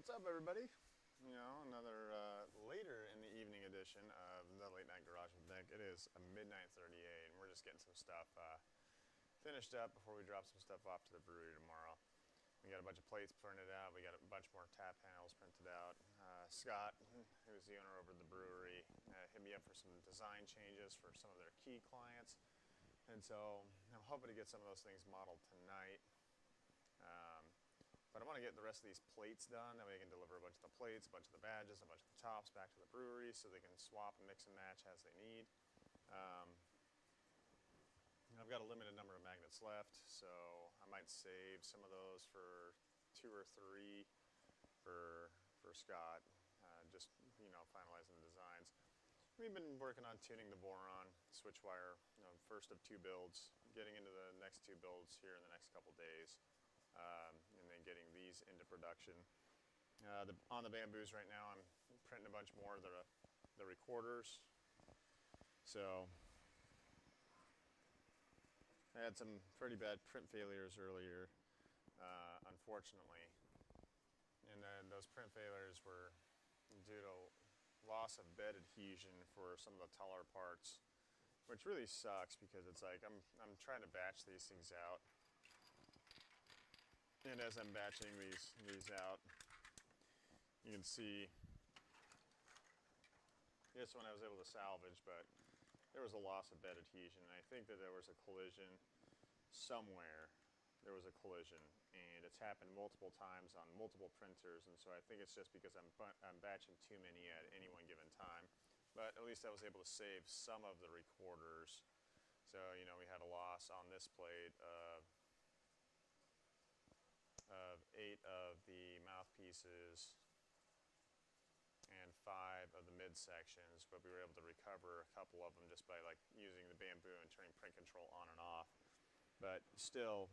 What's up, everybody? You know, another later in the evening edition of the Late Night Garage with Nick. It is midnight 38, and we're just getting some stuff finished up before we drop some stuff off to the brewery tomorrow. We got a bunch of plates printed out. We got a bunch more tap panels printed out. Scott, who's the owner over at the brewery, hit me up for some design changes for some of their key clients. And so I'm hoping to get some of those things modeled tonight. But I want to get the rest of these plates done. That way I can deliver a bunch of the plates, a bunch of the badges, a bunch of the tops back to the brewery so they can swap and mix and match as they need. I've got a limited number of magnets left, so I might save some of those for 2 or 3 for Scott, just, you know, finalizing the designs. We've been working on tuning the boron switch wire, you know, first of 2 builds, getting into the next 2 builds here in the next couple days. And then getting these into production. On the bamboos right now, I'm printing a bunch more of the recorders. So I had some pretty bad print failures earlier, unfortunately. And then those print failures were due to loss of bed adhesion for some of the taller parts, which really sucks because it's like I'm trying to batch these things out. And as I'm batching these out, you can see this one I was able to salvage, but there was a loss of bed adhesion. And I think that there was a collision somewhere. There was a collision, and it's happened multiple times on multiple printers. And so I think it's just because I'm batching too many at any one given time. But at least I was able to save some of the recorders. So, you know, we had a loss on this plate of 8 of the mouthpieces and 5 of the midsections, but we were able to recover a couple of them just by like using the bamboo and turning print control on and off. But still,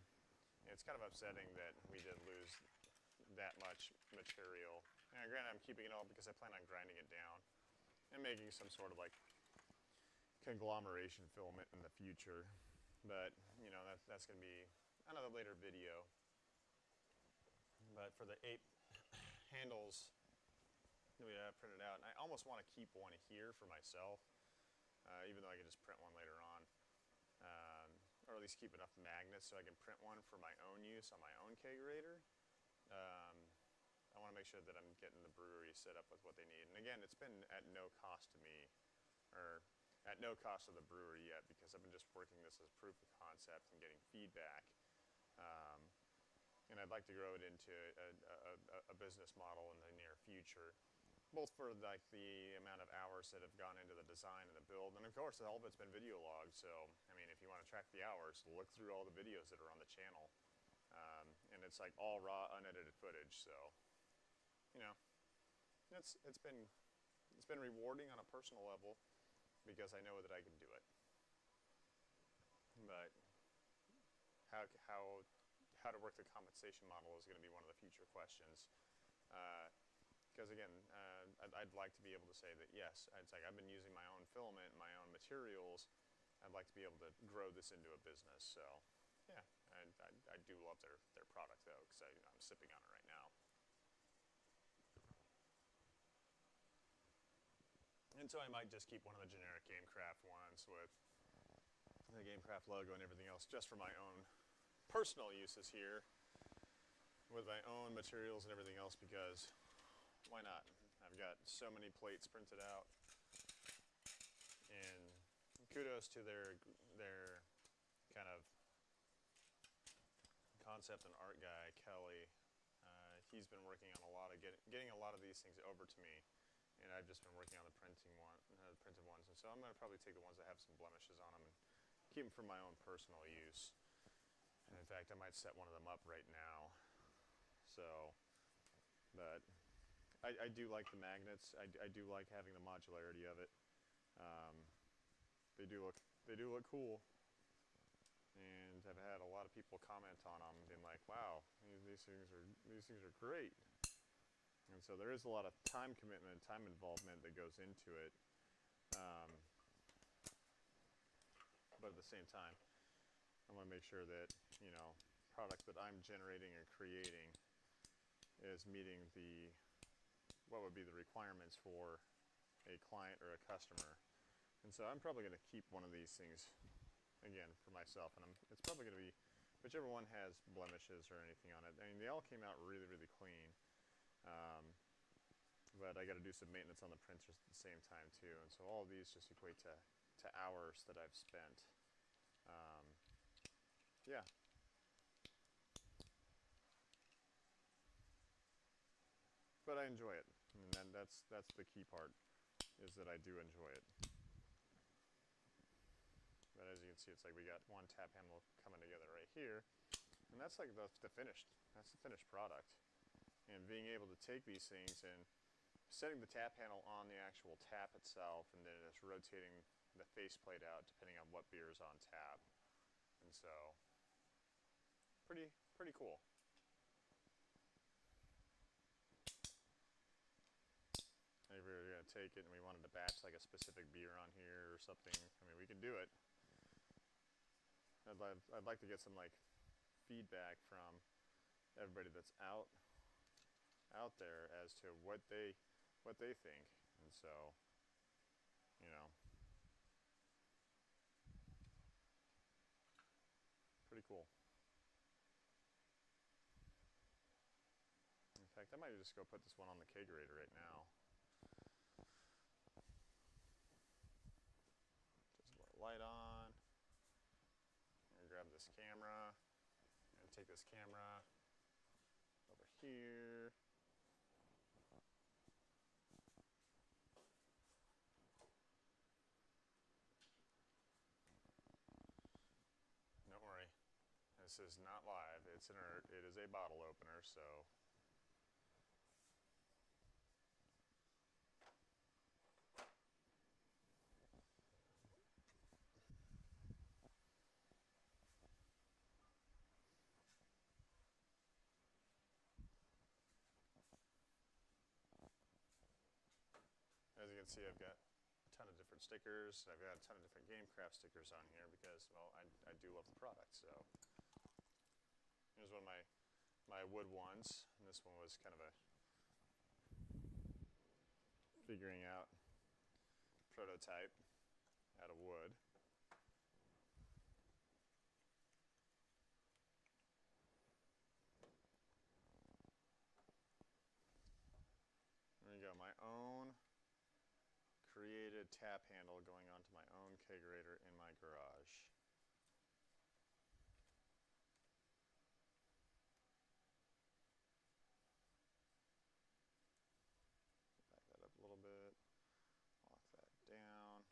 it's kind of upsetting that we did lose that much material. And granted, I'm keeping it all because I plan on grinding it down and making some sort of like conglomeration filament in the future. But, you know, that's going to be another later video. But for the 8 handles that we have printed out, and I almost want to keep one here for myself, even though I could just print one later on, or at least keep enough magnets so I can print one for my own use on my own kegerator. I want to make sure that I'm getting the brewery set up with what they need. And again, it's been at no cost to me, or at no cost to the brewery yet, because I've been just working this as proof of concept and getting feedback. And I'd like to grow it into a business model in the near future, both for like the amount of hours that have gone into the design and the build, and of course all of it's been video logged. So I mean, if you want to track the hours, look through all the videos that are on the channel, and it's like all raw, unedited footage. So you know, it's been rewarding on a personal level because I know that I can do it. But how to work the compensation model is going to be one of the future questions. Because again, I'd like to be able to say that yes, it's like I've been using my own filament, my own materials. I'd like to be able to grow this into a business. So yeah, I do love their product though, because I'm sipping on it right now. And so I might just keep one of the generic GameCraft ones with the GameCraft logo and everything else just for my own personal uses here with my own materials and everything else, because why not? I've got so many plates printed out, and kudos to their kind of concept and art guy, Kelly. He's been working on a lot of getting a lot of these things over to me, and I've just been working on the printed ones. And so I'm going to probably take the ones that have some blemishes on them and keep them for my own personal use. And in fact, I might set one of them up right now. So, but I do like the magnets. I do like having the modularity of it. They do look cool. And I've had a lot of people comment on them, being like, "Wow, these things are great." And so there is a lot of time commitment, time involvement that goes into it. But at the same time, I want to make sure that, you know, product that I'm generating or creating is meeting what would be the requirements for a client or a customer. And so I'm probably going to keep one of these things, again, for myself. And it's probably going to be whichever one has blemishes or anything on it. I mean, they all came out really, really clean. But I got to do some maintenance on the printers at the same time too. And so all of these just equate to hours that I've spent. Yeah. But I enjoy it. And then that's the key part, is that I do enjoy it. But as you can see, it's like we got one tap handle coming together right here. And that's like that's the finished product. And being able to take these things and setting the tap handle on the actual tap itself, and then it's rotating the faceplate out depending on what beer is on tap. And so, pretty cool. If we were going to take it and we wanted to batch like a specific beer on here or something, I mean, we can do it. I'd like to get some like feedback from everybody that's out there as to what they think. And so, you know, pretty cool. In fact, I might just go put this one on the kegerator right now. Just put a light on. I'm gonna grab this camera and take this camera over here. Don't worry, this is not live. It's inert. It is a bottle opener, so. As you can see, I've got a ton of different stickers. I've got a ton of different GameCraft stickers on here because, well, I do love the product. So here's one of my wood ones, and this one was kind of a figuring out prototype out of wood. There you go, my own created tap handle going onto my own kegerator in my garage. Back that up a little bit, lock that down.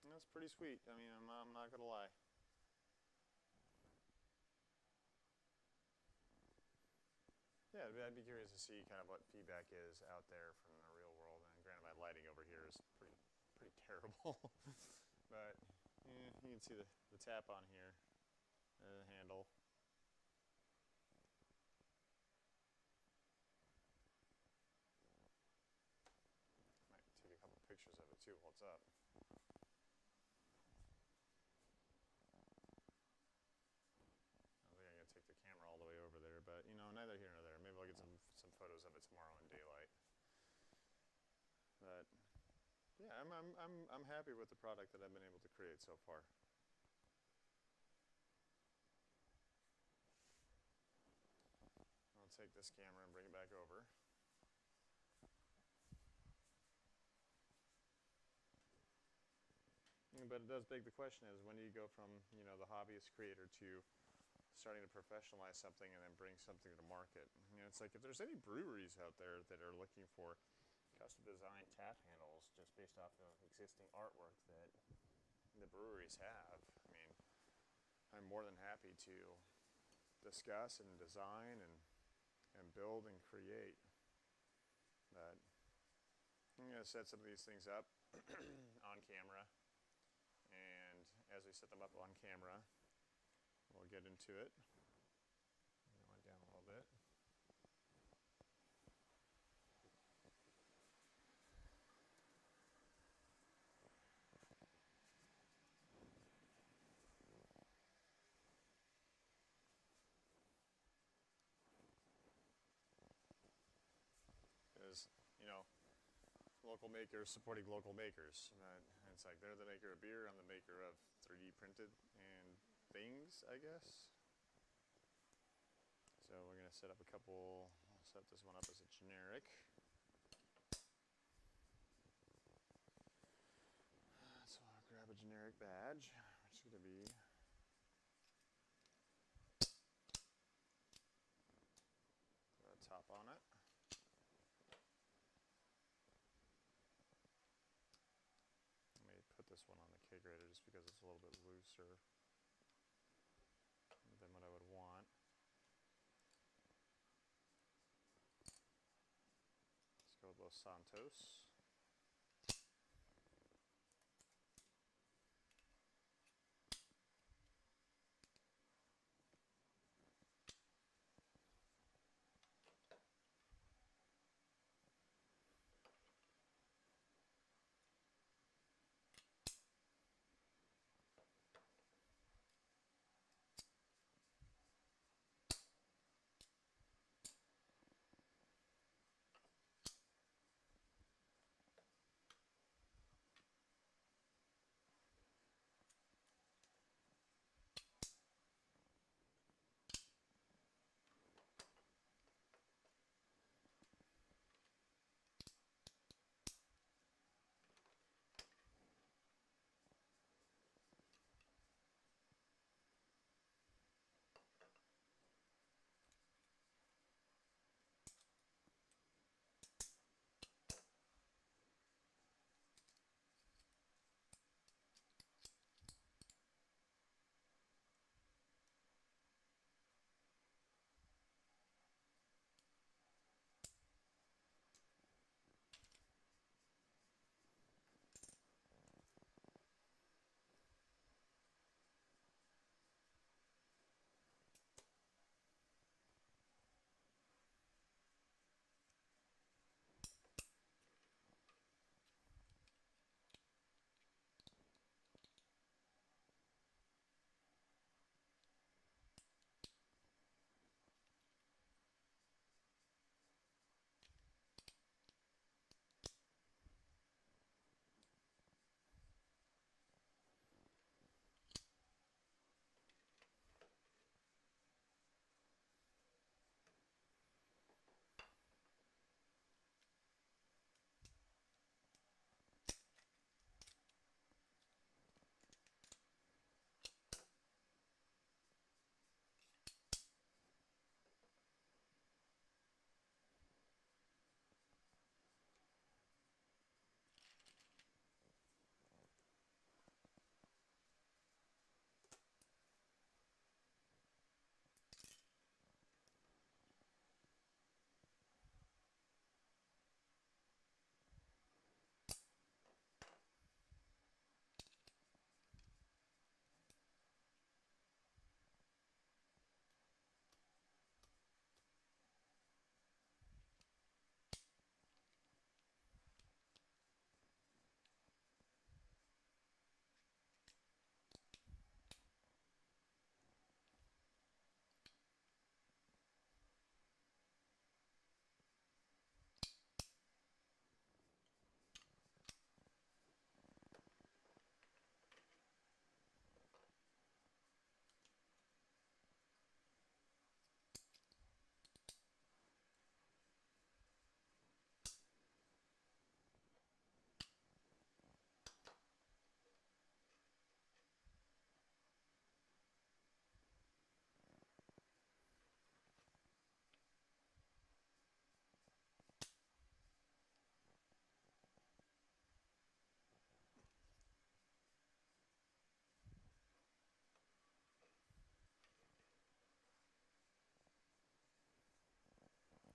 And that's pretty sweet. I mean, I'm not gonna lie. Yeah, I'd be curious to see kind of what feedback is out there from the real world. And granted, my lighting over here is pretty terrible. But yeah, you can see the tap on here, the handle. Might take a couple pictures of it too while it's up. I take the camera all the way over there, but you know, neither here nor there. Maybe I'll get some photos of it tomorrow in daylight. But yeah, I'm happy with the product that I've been able to create so far. I'll take this camera and bring it back over. But it does beg the question: is when do you go from, you know, the hobbyist creator to starting to professionalize something and then bring something to market? You know, it's like if there's any breweries out there that are looking for custom designed tap handles just based off of existing artwork that the breweries have, I mean, I'm more than happy to discuss and design and build and create. But I'm going to set some of these things up on camera, and as we set them up on camera, we'll get into it. It went down a little bit. local makers supporting local makers. And it's like they're the maker of beer, I'm the maker of 3D printed and things, I guess. So we're going to set up a couple, I'll set this one up as a generic. So I'll grab a generic badge, which is going to be a top on it. Let me put this one on the K grader just because it's a little bit looser than what I would want. Let's go with Los Santos.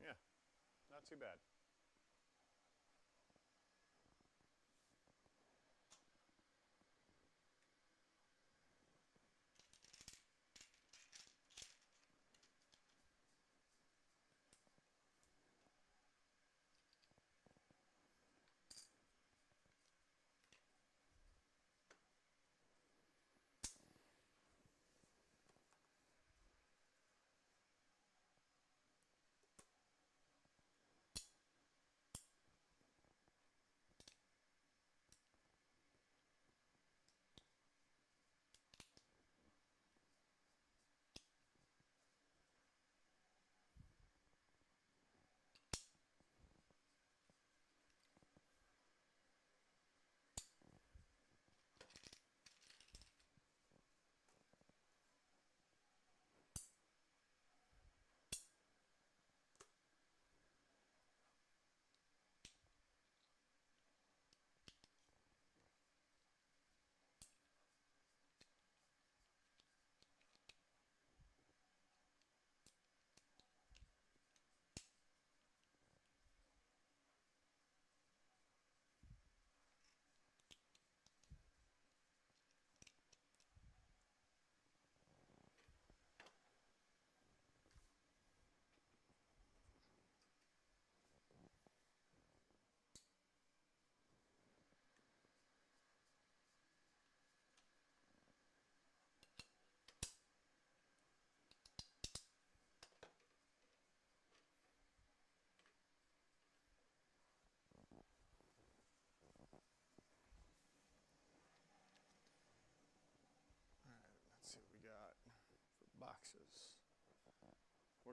Yeah, not too bad.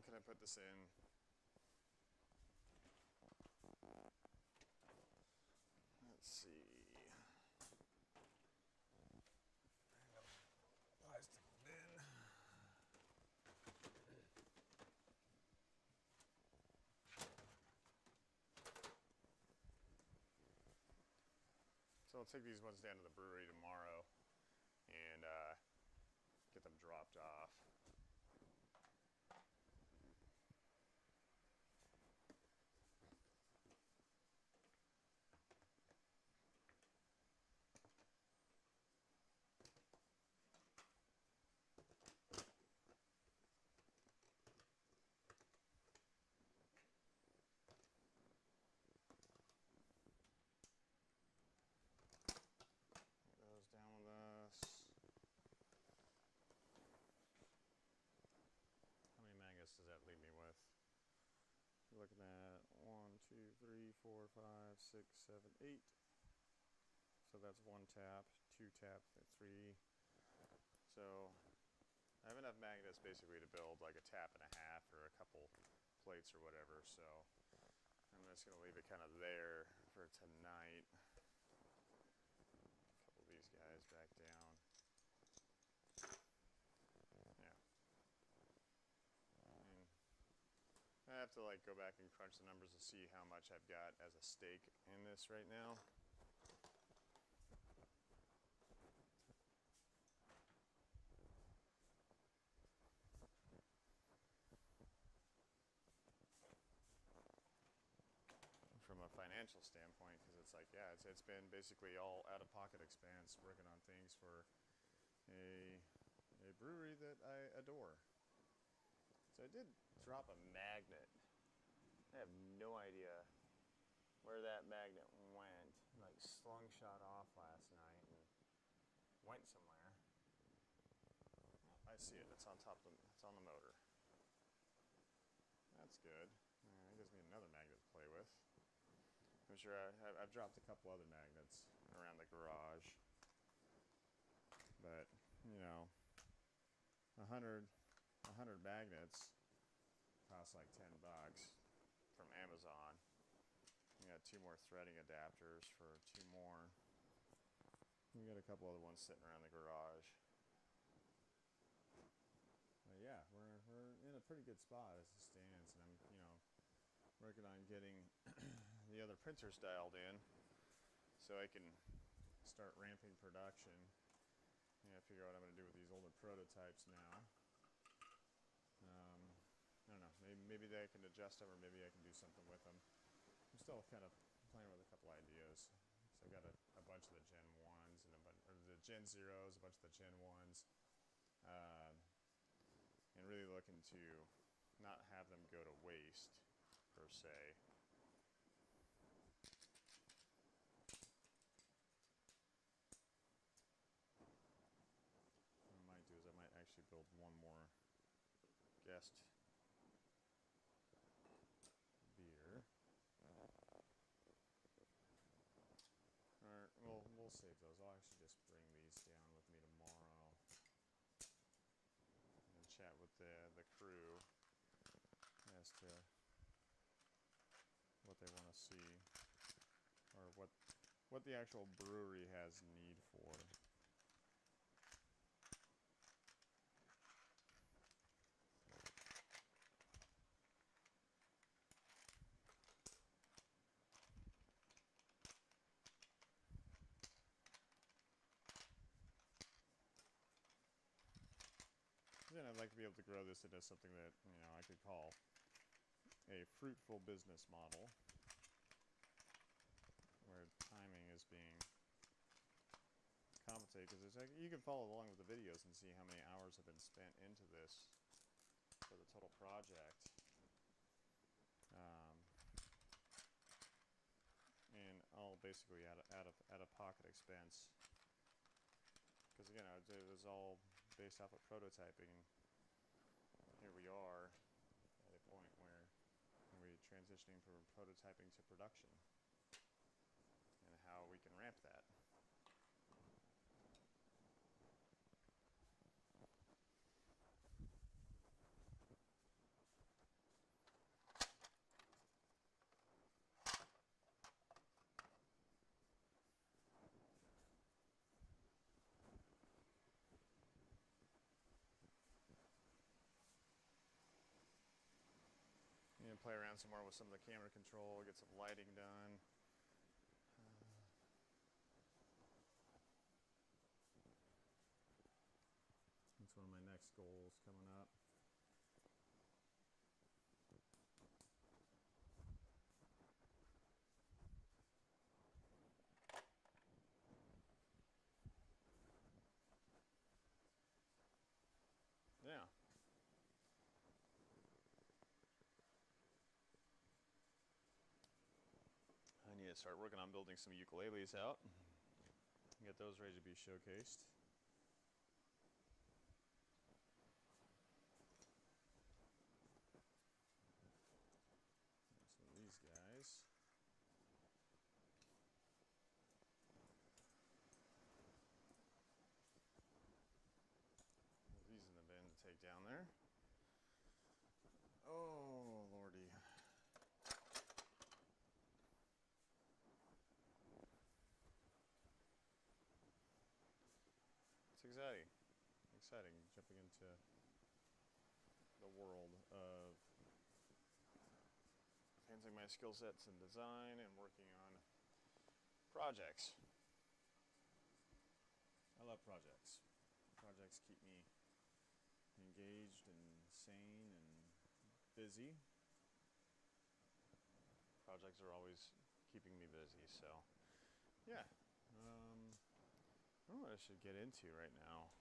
what can I put this in? Let's see. Plastic bin. So I'll take these ones down to the brewery tomorrow and get them dropped off. Goes down with us. How many magnets does that leave me with? You're looking at 1, 2, 3, 4, 5, 6, 7, 8. So that's 1 tap, 2 tap, 3. So I have enough magnets basically to build like a tap and a half or a couple plates or whatever. So I'm just going to leave it kind of there for tonight. A couple of these guys back down. Yeah. And I have to like go back and crunch the numbers to see how much I've got as a stake in this right now. From a financial standpoint, because it's like, yeah, it's been basically all out-of-pocket expense working on things for a brewery that I adore. So I did drop a magnet. I have no idea where that magnet went. Like slungshot off last night and went somewhere. Oh, I see it. It's on top of it's on the motor. That's good. That gives me another magnet to play with. I'm sure I've dropped a couple other magnets around the garage, but you know, 100 magnets cost like $10 from Amazon. We got 2 more threading adapters for 2 more. We got a couple other ones sitting around the garage. But yeah, we're in a pretty good spot as it stands, and I'm working on getting the other printers dialed in so I can start ramping production. Figure out what I'm going to do with these older prototypes now. I don't know, maybe I can adjust them, or maybe I can do something with them. I'm still kind of playing with a couple ideas. So I've got a bunch of the Gen 1s and the Gen 0s, a bunch of the Gen 1s, and really looking to not have them go to waste per se. What I might do is I might actually build one more guest beer. Or we'll save those. I'll actually just bring these down with me tomorrow and chat with the crew as to what they want to see, or what the actual brewery has need for. Then I'd like to be able to grow this into something that I could call a fruitful business model, where timing is being compensated, because it's like you can follow along with the videos and see how many hours have been spent into this for the total project, and all basically out of pocket expense, because again it was all based off of prototyping. Here we are at a point where we're transitioning from prototyping to production, and how we can ramp that. And play around some more with some of the camera control, get some lighting done. That's one of my next goals coming up. Yeah. I need to start working on building some ukuleles out. Get those ready to be showcased. Some of these guys. These in the bin to take down there. Oh, lordy. It's exciting. Exciting jumping into the world of enhancing my skill sets in design and working on projects. I love projects. Projects keep me engaged and sane and busy. Projects are always keeping me busy, so yeah. I don't know what I should get into right now.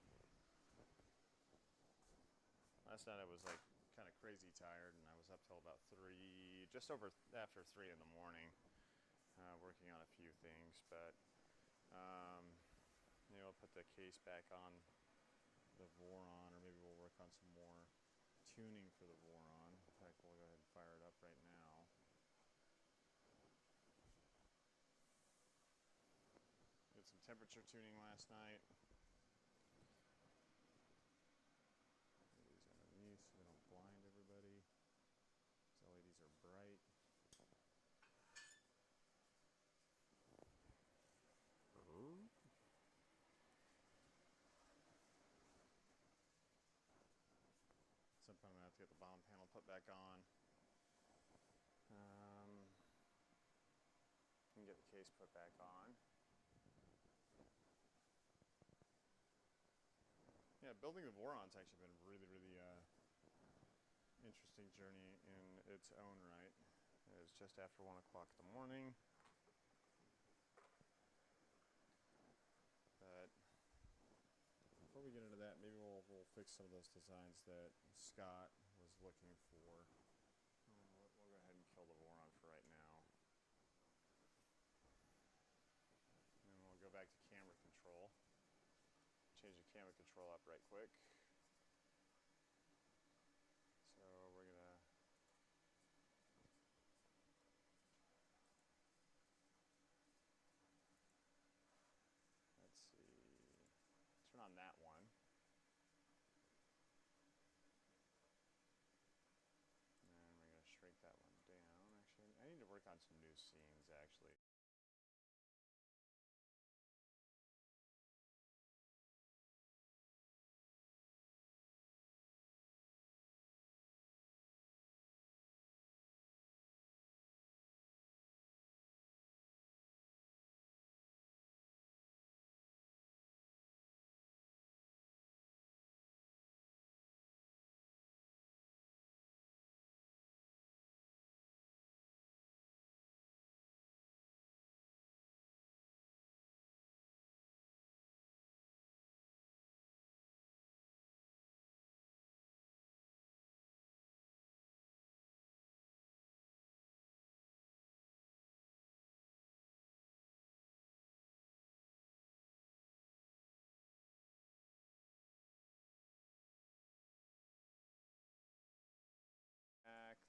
Last night I was like kind of crazy tired, and I was up till about 3, just over after 3 in the morning, working on a few things. But maybe I'll put the case back on the Voron, or maybe we'll work on some more tuning for the Voron. In fact, we'll go ahead and fire it up right now. Did some temperature tuning last night. These underneath so they don't blind everybody. These LEDs are bright. Ooh. Sometime I'm going to have to get the bottom panel put back on. And get the case put back on. Yeah, building the Voron's actually been really, really interesting journey in its own right. It was just after 1 o'clock in the morning. But before we get into that, maybe we'll fix some of those designs that Scott was looking for. We'll go ahead and kill the Voron for right now. And then we'll go back to camera control. Change the camera control up right quick. So we're gonna let's see, turn on that one. And we're gonna shrink that one down. Actually, I need to work on some new scenes actually.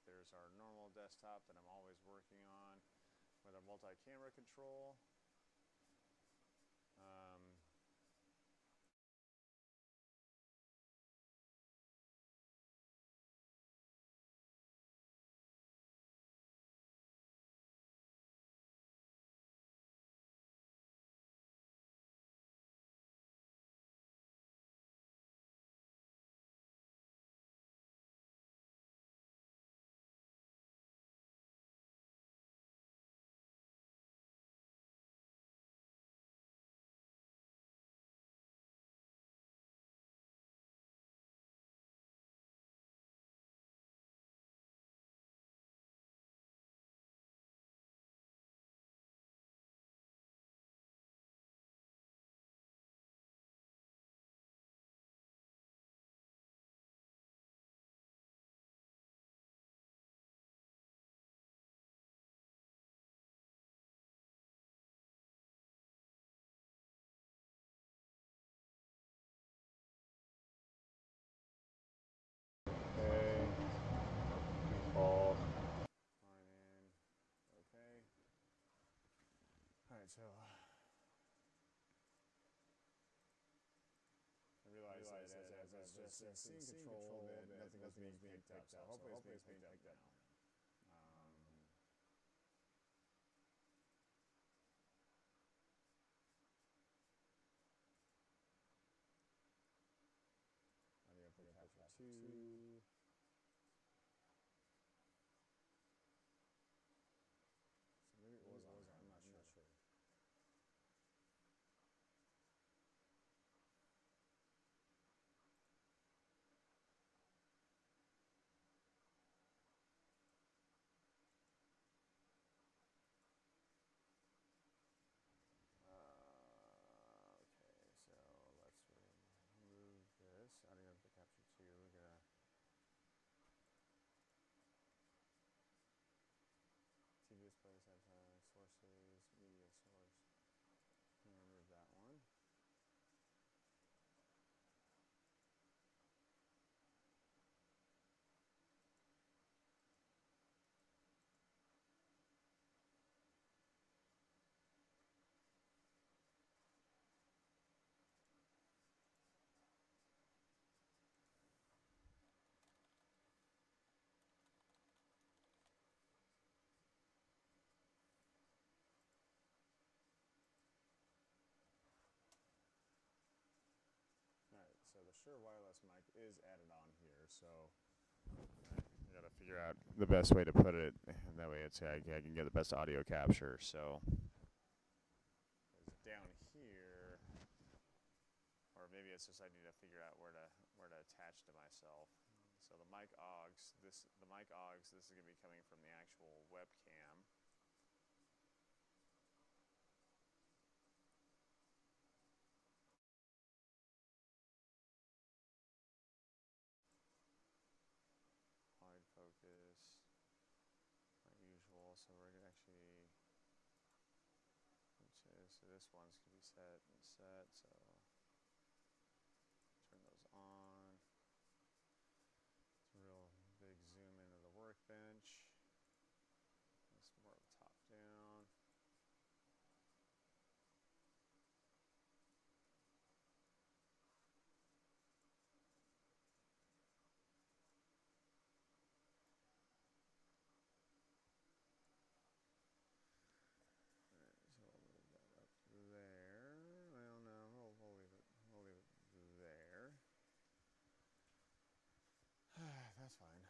There's our normal desktop that I'm always working on with our multi-camera control. Alright, so I realize that as I was just seeing control that nothing was being picked up, so hopefully it's being picked up now. Audio for capture 2. So maybe it was on there, I'm not sure. Okay, so let's remove this. Audio for capture 2. We're gonna TV display, sources, media source. I'm gonna remove that one. Alright, so the Shure wireless mic is added on here, so I gotta figure out the best way to put it, and that way I can get the best audio capture. So down here, or maybe it's just I need to figure out where to attach to myself. So the mic augs, this is gonna be coming from the actual webcam. Wide focus, like usual. So we're gonna actually, so this one's gonna be set and set. So turn those on. It's a real big zoom into the workbench. It's more of a top down. That's fine.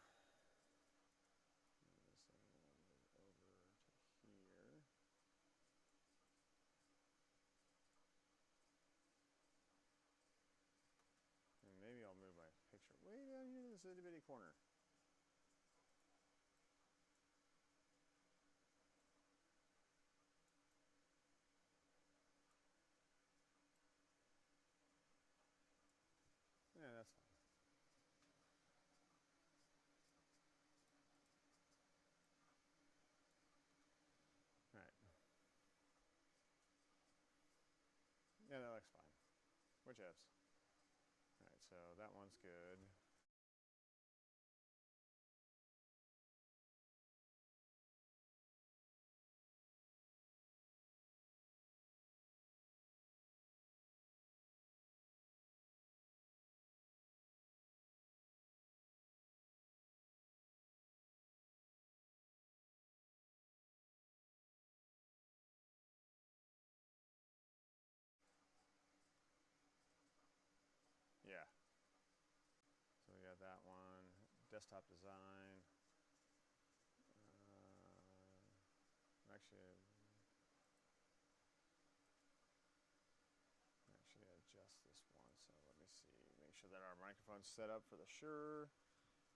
This thing will move over to here. And maybe I'll move my picture way down here to this itty bitty corner. Yeah, that's fine. Alright. Yeah, that looks fine. Which ifs? Alright, so that one's good. Yeah. So we got that one. Desktop design. Actually adjust this one. So let me see. Make sure that our microphone's set up for the Shure.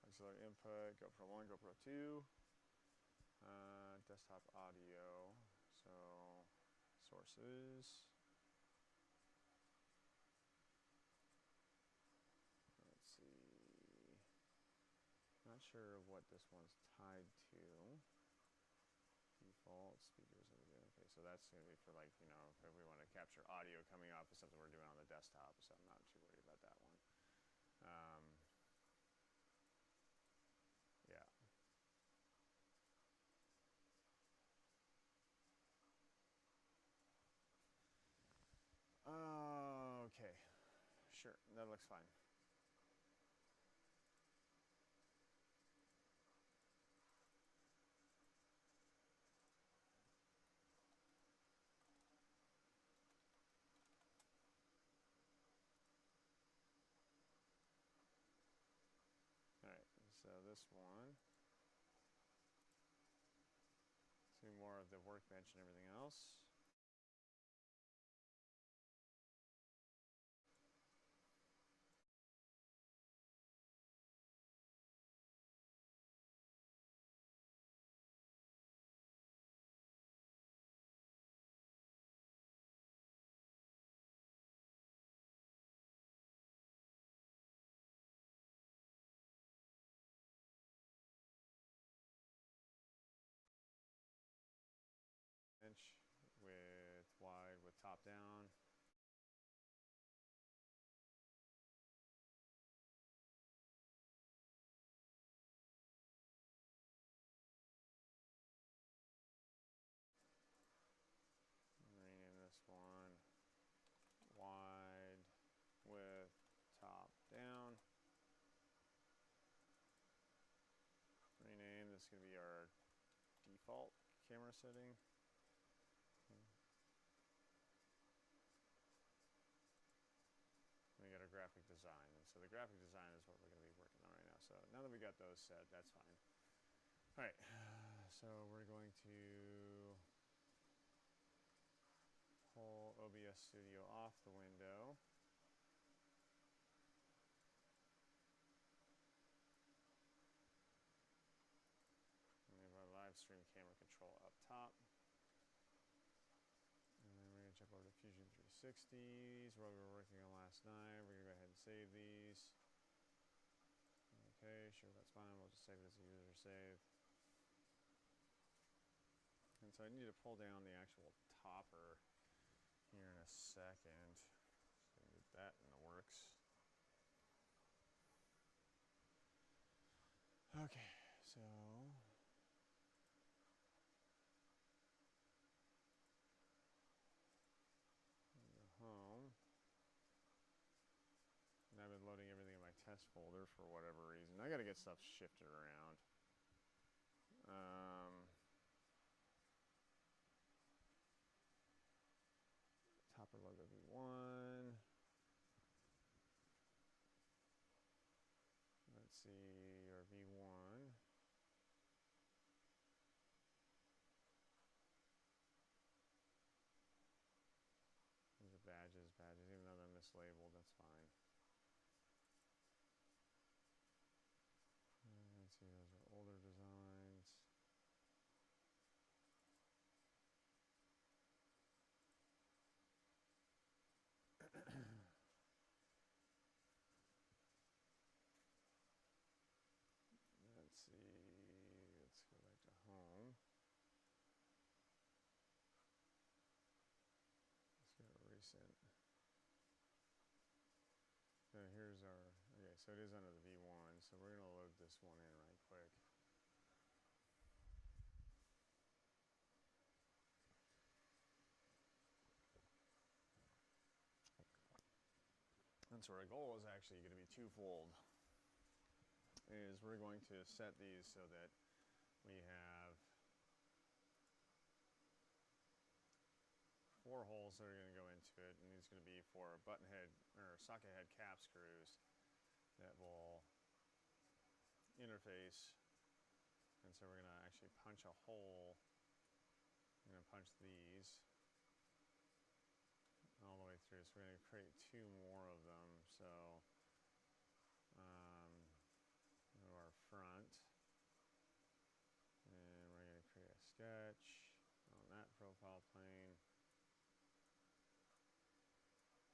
Auxiliary input, GoPro 1, GoPro 2. Desktop audio. So sources. Let's see. Not sure what this one's tied to. Default speakers. Okay, so that's going to be for, like, you know, if we want to capture audio coming off of something we're doing on the desktop, so I'm not too worried about that one. Yeah. sure, that looks fine. Alright, so this one. See more of the workbench and everything else. With wide with top down. Rename this one wide with top down. Rename this is going to be our default camera setting. We got our graphic design, and so the graphic design is what we're going to be working on right now. So now that we got those set, that's fine. All right, so we're going to pull OBS Studio off the window. And we have our live stream camera control up top. And then we're going to jump over to Fusion 360s, what we were working on last night. We're going to go ahead and save these. Okay, sure, that's fine. We'll just save it as a user save. And so I need to pull down the actual topper here in a second. So get that in the works. Okay, so home. And I've been loading everything in my test folder for whatever reason. I got to get stuff shifted around. Topper logo V1. Let's see, our V1. These are badges, even though they're mislabeled, that's fine. Let's see, those are older designs. Let's see, let's go back to home. Let's go to recent. So here's our, okay, so it is under the V1, so we're going to load this one in right quick. And so our goal is actually going to be twofold. Is we're going to set these so that we have 4 holes that are going to go into it, and these are going to be for button head or socket head cap screws that will interface. And so we're going to actually punch a hole. I'm going to punch these all the way through. So we're going to create 2 more of them. So go to our front, and we're going to create a sketch on that profile plane,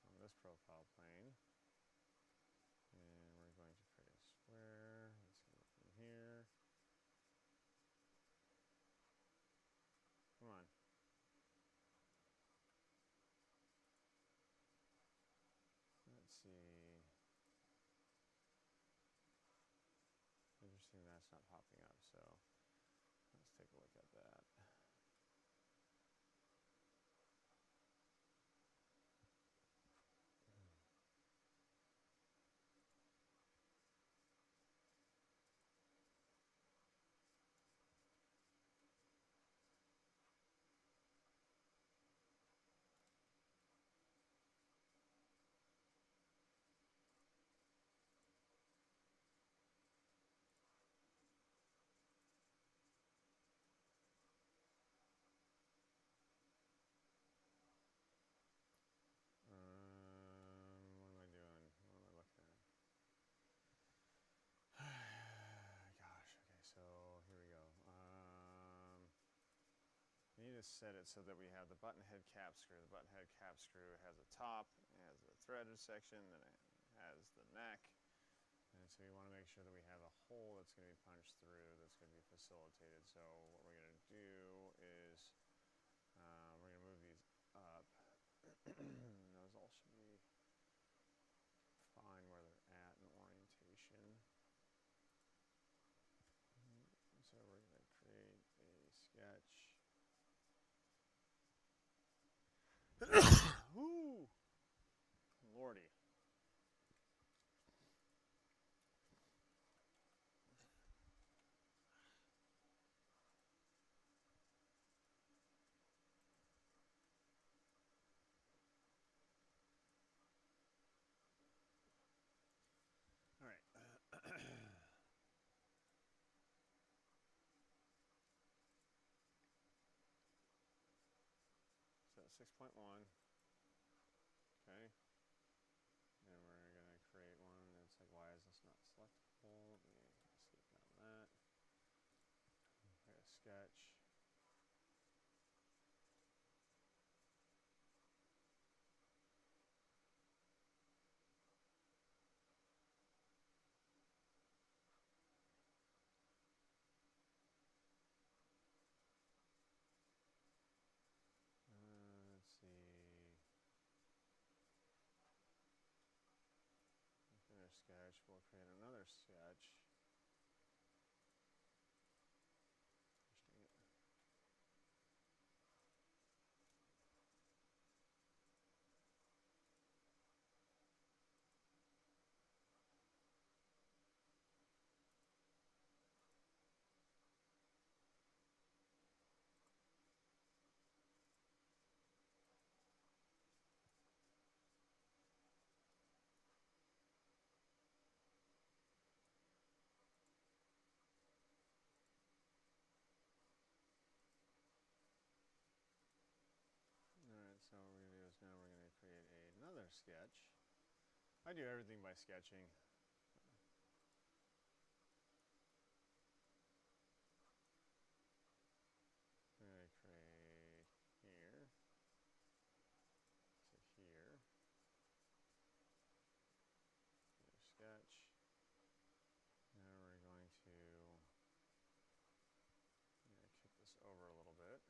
on this profile plane, and we're going to create a square. Let's go from here. Come on. Let's see. Interesting, that's not popping up, so let's take a look at that. need to set it so that we have the button head cap screw. The button head cap screw has a top, it has a threaded section, then it has the neck. And so we want to make sure that we have a hole that's going to be punched through that's going to be facilitated. So what we're going to do is we're going to move these up. Those all should be fine where they're at in orientation. So we're going to create a sketch. Ooh, Lordy. All right. So 6.1. Okay. And we're going to create one that's like, why is this not selectable? Let me escape out of that. Create a sketch. Let's see. Finish sketch. We'll create another sketch. Alright, so what we're going to do is now we're going to create another sketch. I do everything by sketching. I'm going to create here to here. New sketch. Now we're going to kick this over a little bit.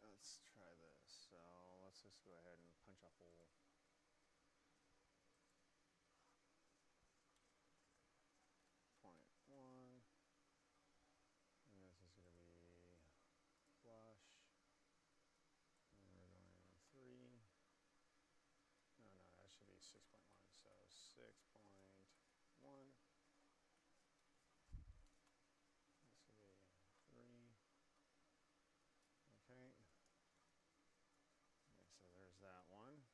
Let's try this. So let's just go ahead and punch a hole. Point 1. And this is going to be flush. And we're going 3. No, that should be 6.1. So 6.1. This will be 3. Okay. So there's that one.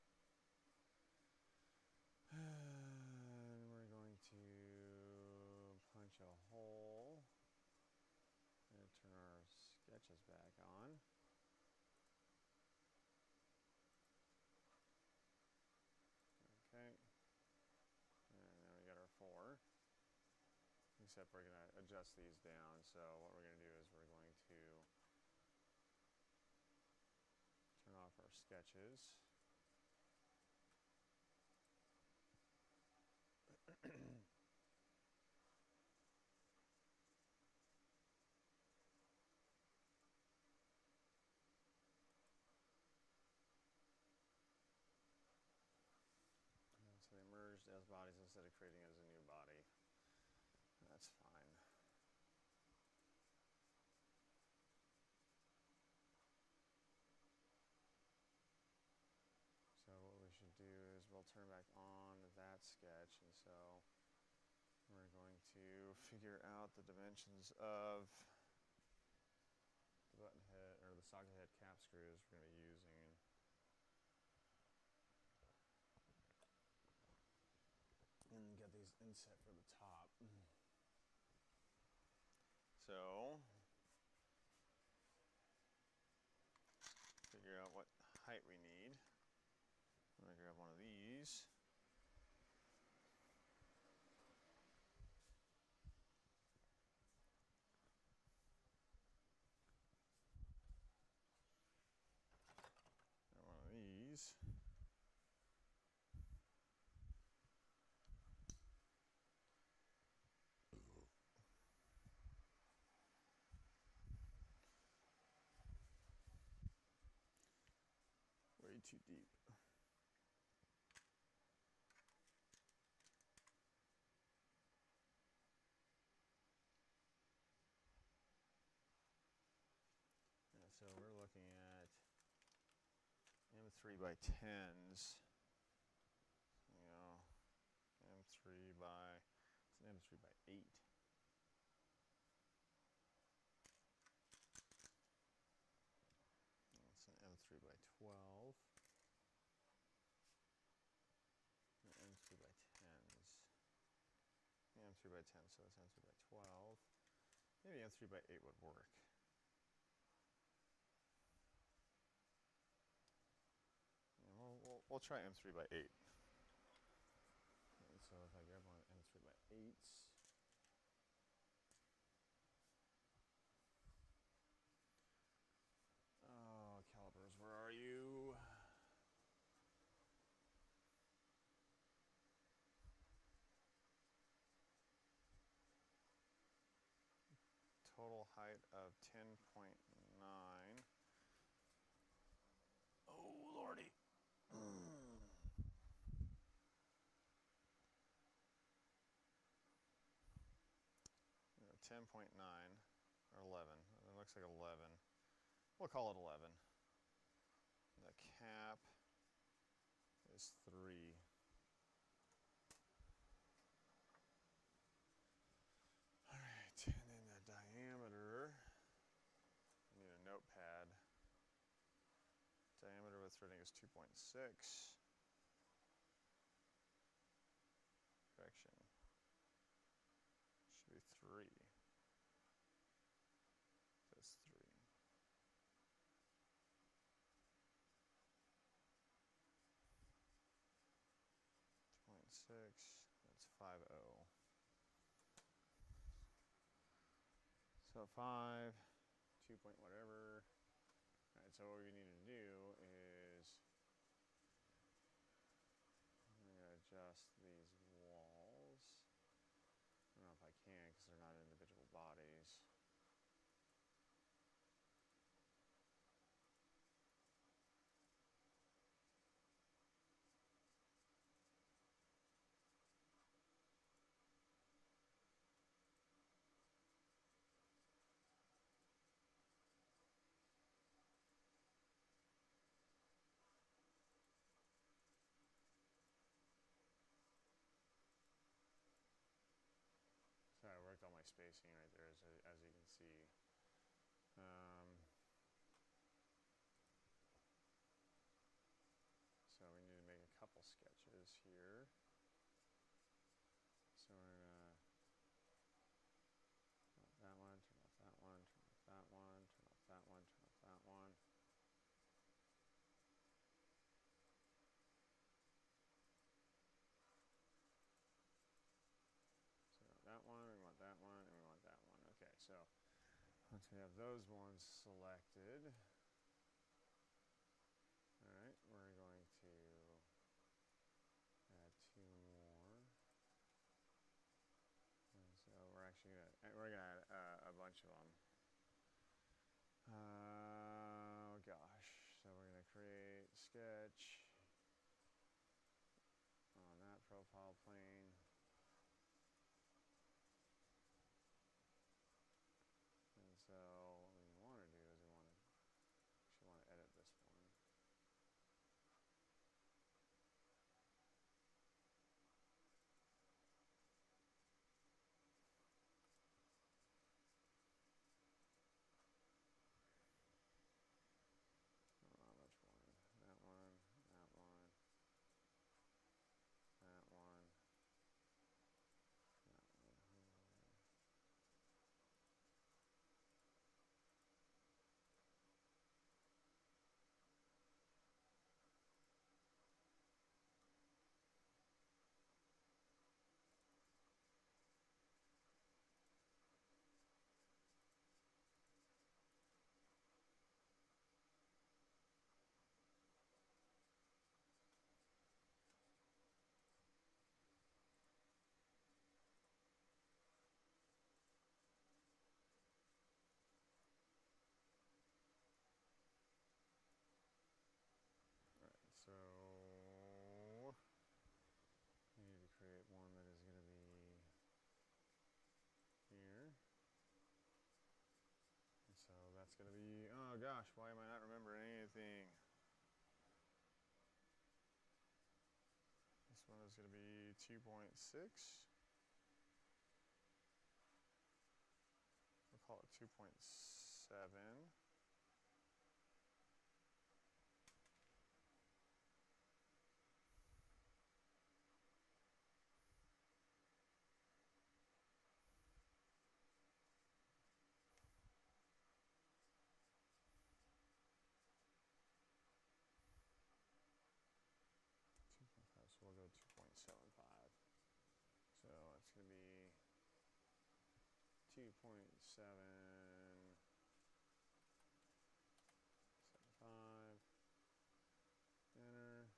And we're going to punch a hole and turn our sketches back on. Okay. And then we got our 4. Except we're going to adjust these down. So what we're going to do is we're going to turn off our sketches. instead of creating it as a new body. That's fine. So what we should do is we'll turn back on that sketch, and so we're going to figure out the dimensions of the button head or the socket head cap screws we're going to be using. And get these inset for the top. So, figure out what height we need. I'm going to grab one of these. And one of these. Way too deep. Yeah, so we're looking at M3 by 10s. You know, M3 by, it's an M3 by 8. It's an M3 by 12. And M3 by 10s. Yeah, M3 by 10, so it's M3 by 12. Maybe M3 by 8 would work. Yeah, we'll try M3 by 8. And so if I grab one of M3 by 8s, oh, calipers, where are you? Total height of 10.9. Oh, lordy. 10.9 or 11. It looks like 11. We'll call it 11. The cap is 3. All right, and then the diameter. I need a notepad. Diameter with threading is 2.6. Correction. Should be 3. That's 3. 2.6. That's 5.0. So 5, 2 point whatever. All right, so what we need to do is I'm going to adjust these walls. I don't know if I can because they're not individual bodies. So I worked on my spacing right there, as you can see. So we need to make a couple sketches here. So we're gonna turn off that one, turn off that one, turn off that one, turn off that one, turn off that one. So that one, we want that one, and we want that one. Okay, so once we have those ones selected, all right, we're going to add 2 more. And so we're actually gonna add a bunch of them. Oh gosh, so we're gonna create sketch on that profile plane. going to be, oh gosh, why am I not remembering anything? This one is going to be 2.6. We'll call it 2.7. So we'll go 2.75. So it's going to be 2.775. Enter.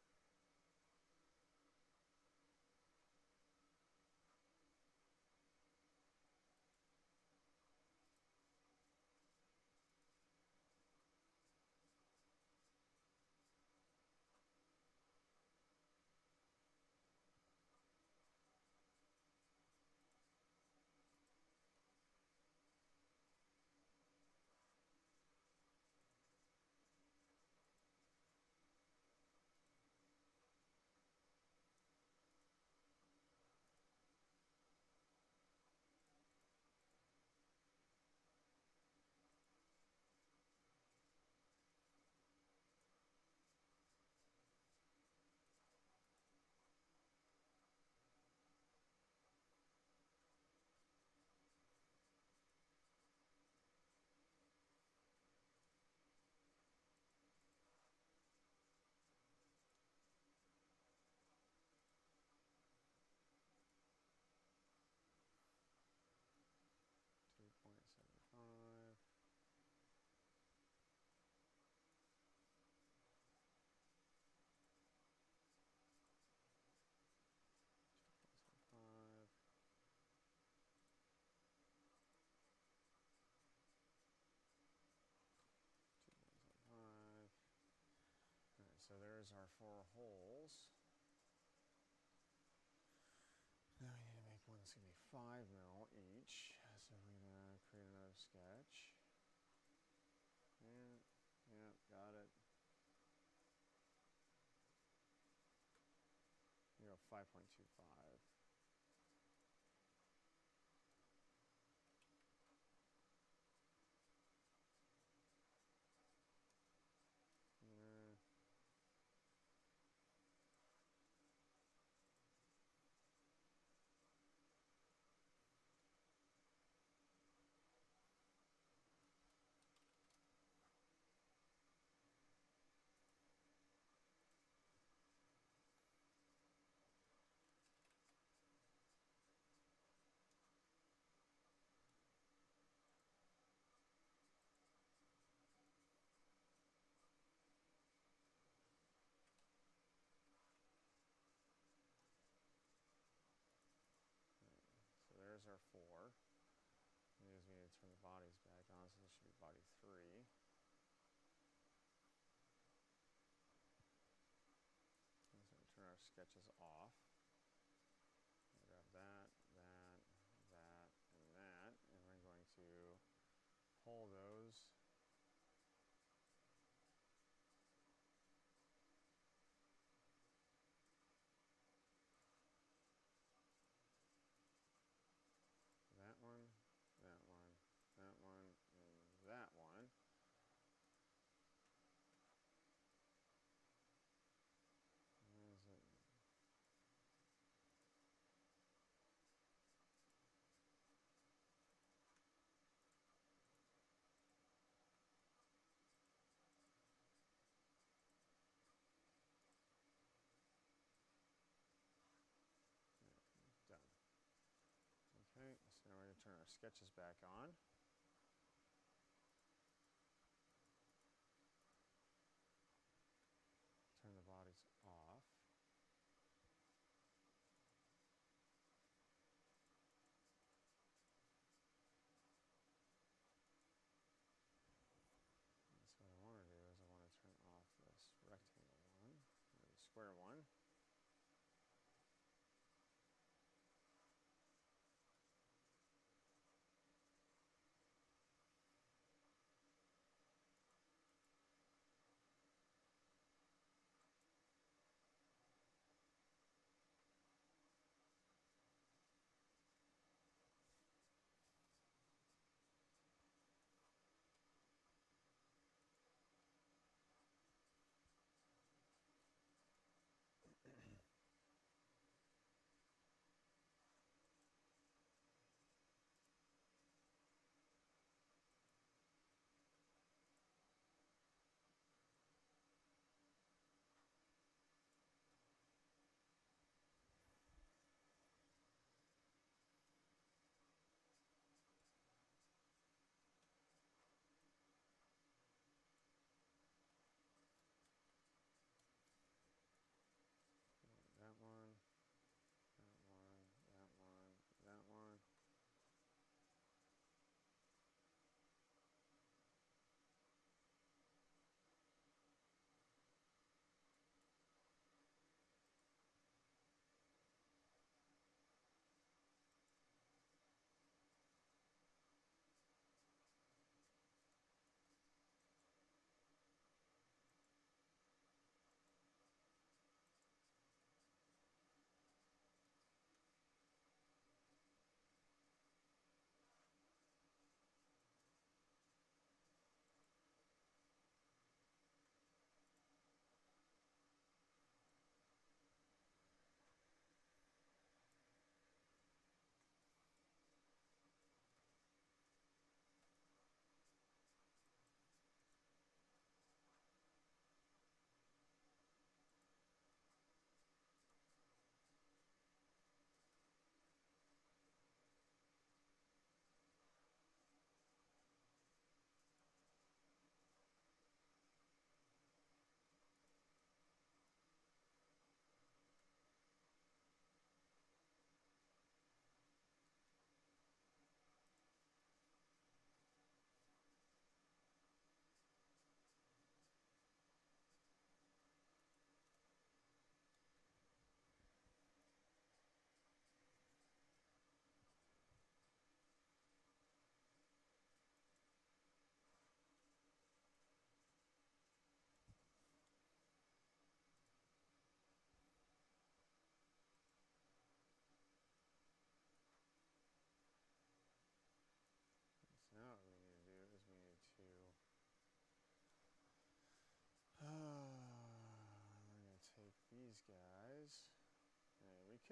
.75. Alright, so there's our 4 holes. Now we need to make one that's going to be 5 mil each. So we're going to create another sketch. Yeah, got it. You go 5.25. So there's our 4. We just need to turn the bodies back on, so this should be body 3. And so we turn our sketches off. We'll grab that, that, that, and that, and we're going to pull those that one, that one, that one, and that one. Where is it? Done. Okay, so now we're going to turn our sketches back on. Turn the bodies off. And so what I want to do is I want to turn off this rectangle one, or the square one.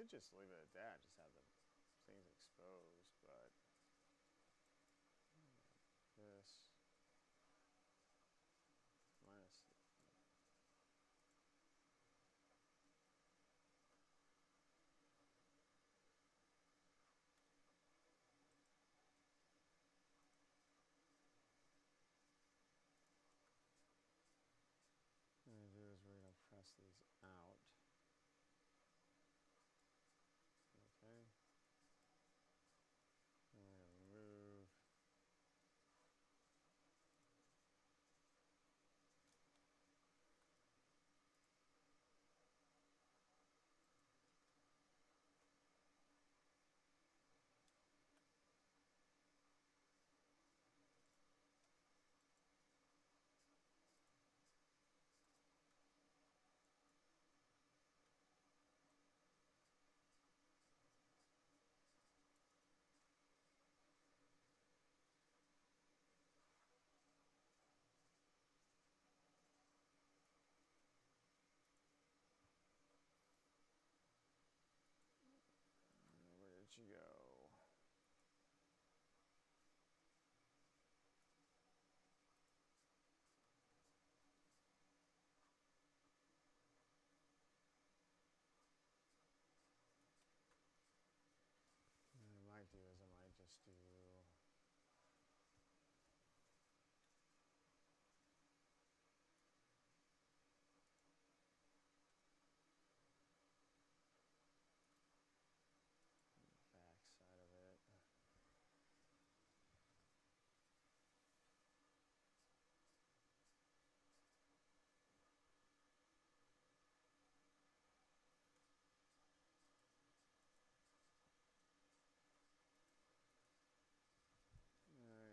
could just leave it at that, just have the things exposed, but this minus. What we're going to do is we're going to press these out. Okay. And we're going to move. Where did you go? What I might do is I might just do. Back side of it.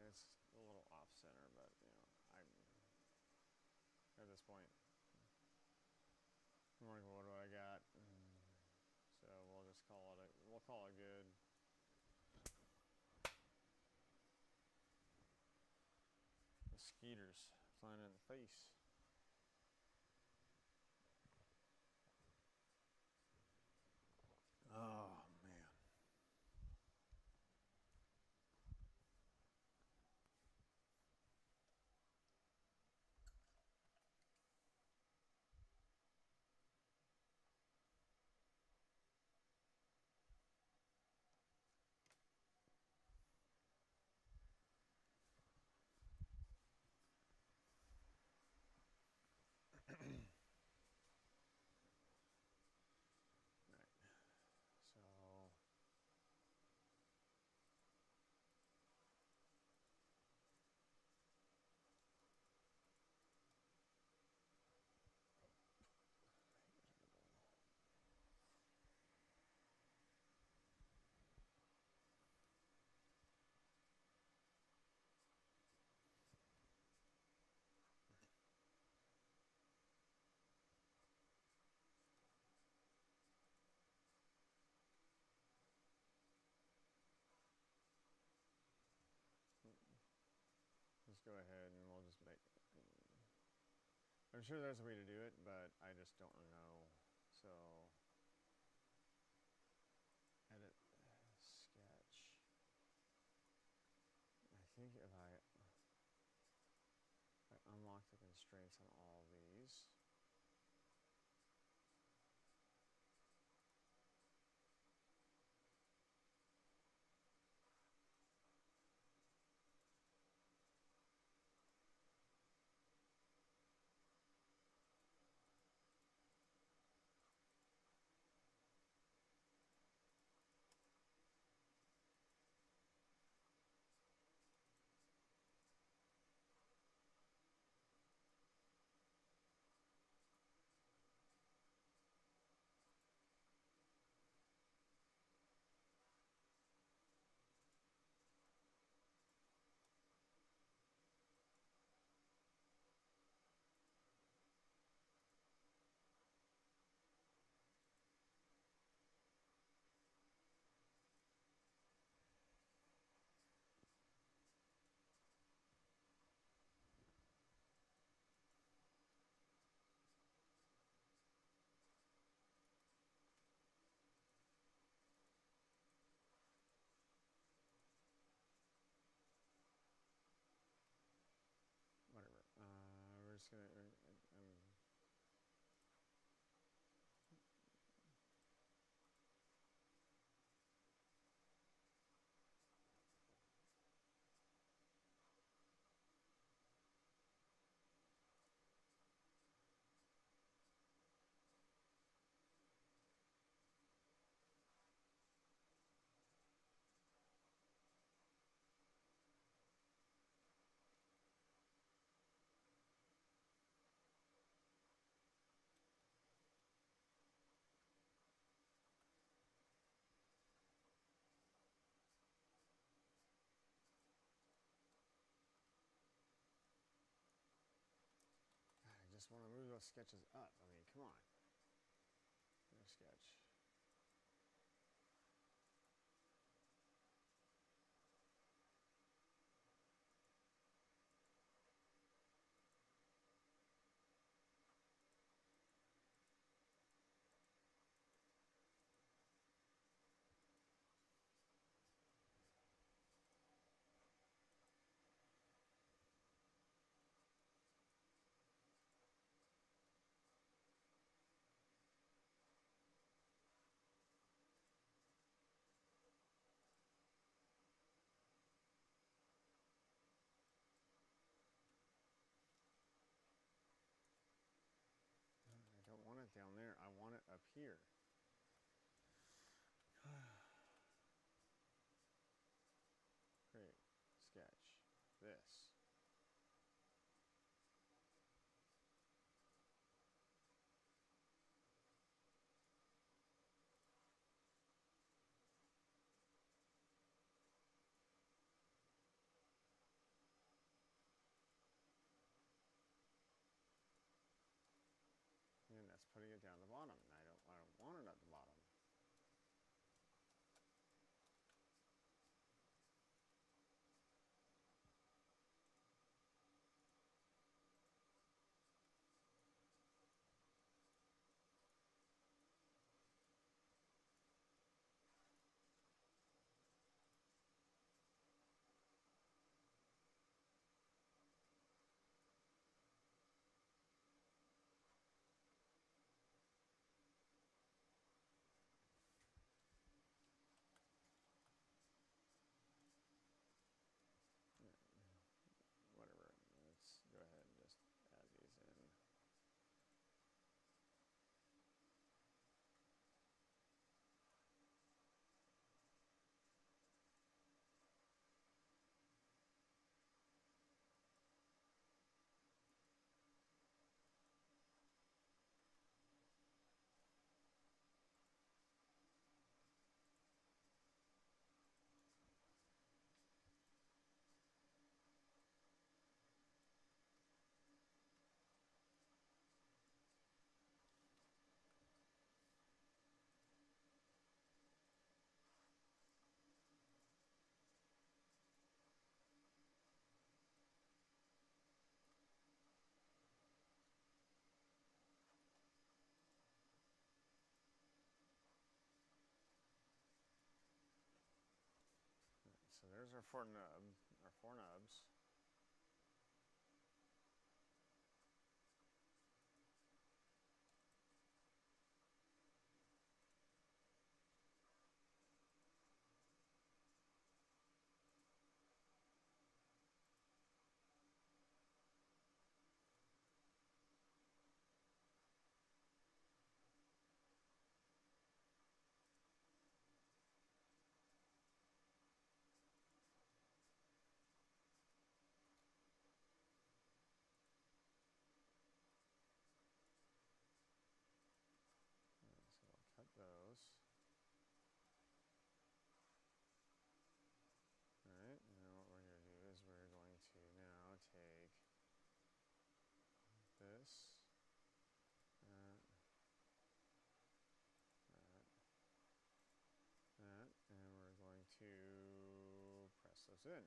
It's a little off center, but you know, I'm at this point. I'm like, what do I got? So we'll just call it. We'll call it good. Mosquitoes flying in the face. Oh man. Right. So. Just go ahead and we'll just make. I'm sure there's a way to do it, but I just don't know. So, edit sketch. I think if I unlock the constraints on all these. just gonna. I just want to move those sketches up. I mean, come on. There's a sketch. I don't want it down there. I want it up here. Great. Sketch. This. And that's putting it down the bottom. And I don't want it at the bottom. Whatever. Let's go ahead and just add these in. So there's our four nubs. So I'll cut those. Alright, now what we're going to do is we're going to now take this, that, and we're going to press those in.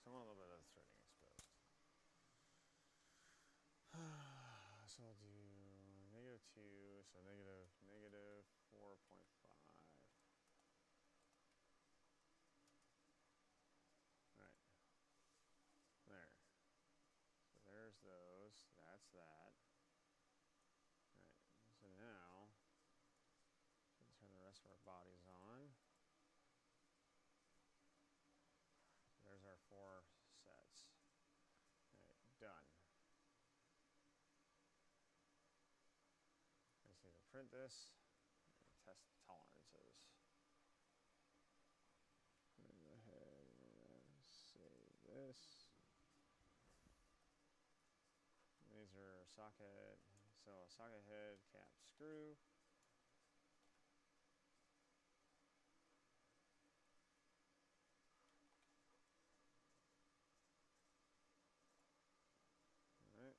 I want a little bit of the threading exposed. So I'll do -2, so negative 4.5. Right. There. So there's those. That's that. Right. So now, we can turn the rest of our bodies on. There's our 4 sets. Right, done. I just need to print this and test the tolerances. I'm going to go ahead and save this. These are socket, so a socket head cap screw. All right.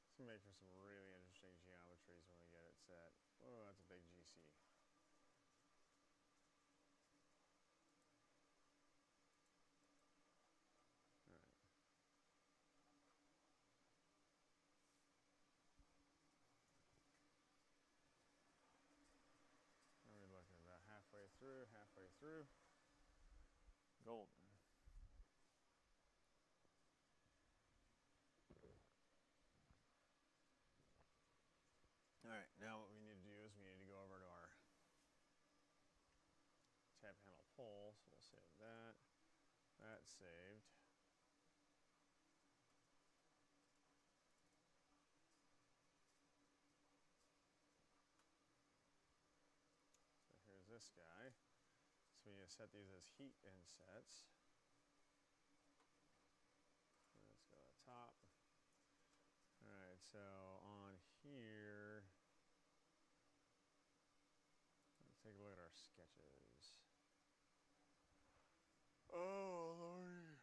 It's going to make for some really interesting geometries when we get it set. Oh, that's a big GC. All right. Now we're looking about halfway through. Golden. All right, now what we need to do is we need to go over to our tab panel pull, so we'll save that. That's saved. So here's this guy. So we need to set these as heat insets. Let's go to the top. All right, so on here, let's take a look at our sketches. Oh, Lordy.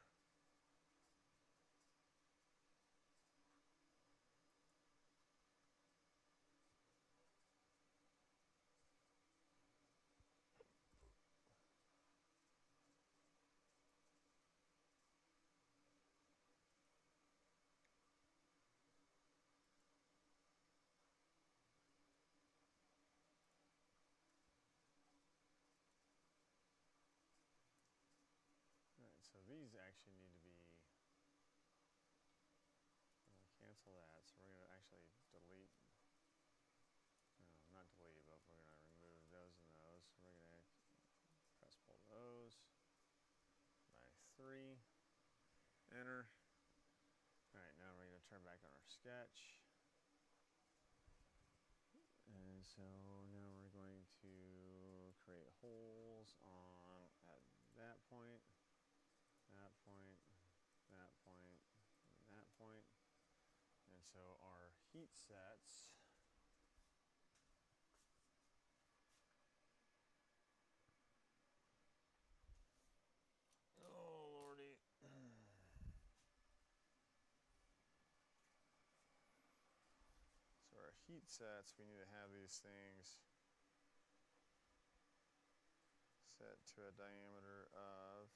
All right, so these actually need to be, cancel that. So we're going to actually delete, no, not delete, but we're going to remove those and those. So we're going to press pull those by 3, enter. All right, now we're going to turn back on our sketch. And so now we're going to create holes on at that point, that point, that point, and that point. And so our heat sets oh Lordy. So our heat sets, we need to have these things set to a diameter of